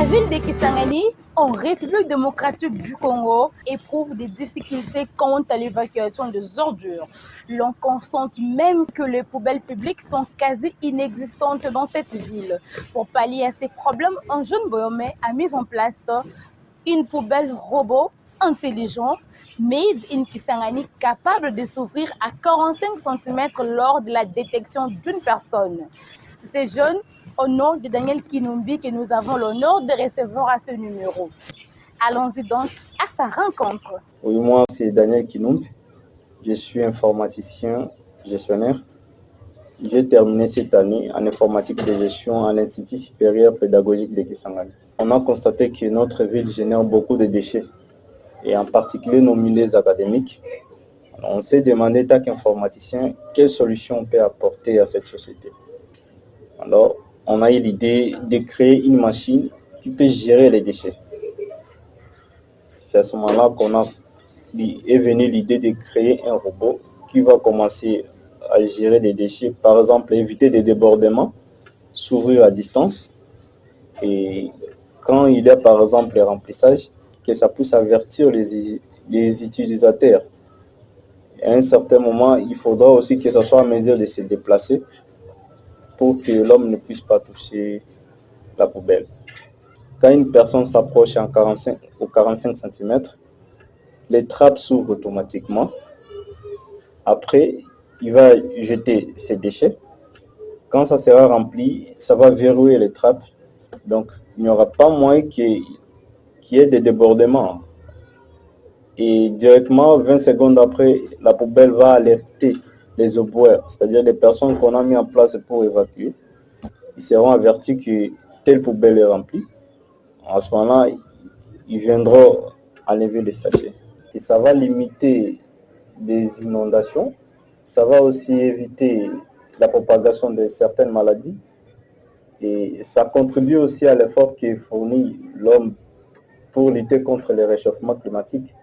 La ville de Kisangani, en République démocratique du Congo, éprouve des difficultés quant à l'évacuation des ordures. L'on constate même que les poubelles publiques sont quasi inexistantes dans cette ville. Pour pallier à ces problèmes, un jeune Boyomé a mis en place une poubelle robot intelligent made in Kisangani capable de s'ouvrir à 45 cm lors de la détection d'une personne. Ces jeunes, au nom de Daniel Kinumbi, que nous avons l'honneur de recevoir à ce numéro. Allons-y donc à sa rencontre. Oui, moi c'est Daniel Kinumbi. Je suis informaticien gestionnaire. J'ai terminé cette année en informatique de gestion à l'Institut supérieur pédagogique de Kisangani. On a constaté que notre ville génère beaucoup de déchets, et en particulier nos milieux académiques. On s'est demandé, tant qu'informaticien, quelle solution on peut apporter à cette société. Alors, on a eu l'idée de créer une machine qui peut gérer les déchets. C'est à ce moment-là est venue l'idée de créer un robot qui va commencer à gérer les déchets, par exemple éviter des débordements, s'ouvrir à distance, et quand il y a par exemple les remplissages, que ça puisse avertir les utilisateurs. Et à un certain moment, il faudra aussi que ça soit à mesure de se déplacer pour que l'homme ne puisse pas toucher la poubelle. Quand une personne s'approche aux 45 cm, les trappes s'ouvrent automatiquement. Après, il va jeter ses déchets. Quand ça sera rempli, ça va verrouiller les trappes. Donc, il n'y aura pas moyen qu'il y ait des débordements. Et directement, 20 secondes après, la poubelle va alerter les éboueurs, c'est-à-dire les personnes qu'on a mis en place pour évacuer. Ils seront avertis que telle poubelle est remplie. À ce moment-là, ils viendront enlever les sachets. Et ça va limiter des inondations. Ça va aussi éviter la propagation de certaines maladies. Et ça contribue aussi à l'effort qui fournit l'homme pour lutter contre le réchauffement climatique.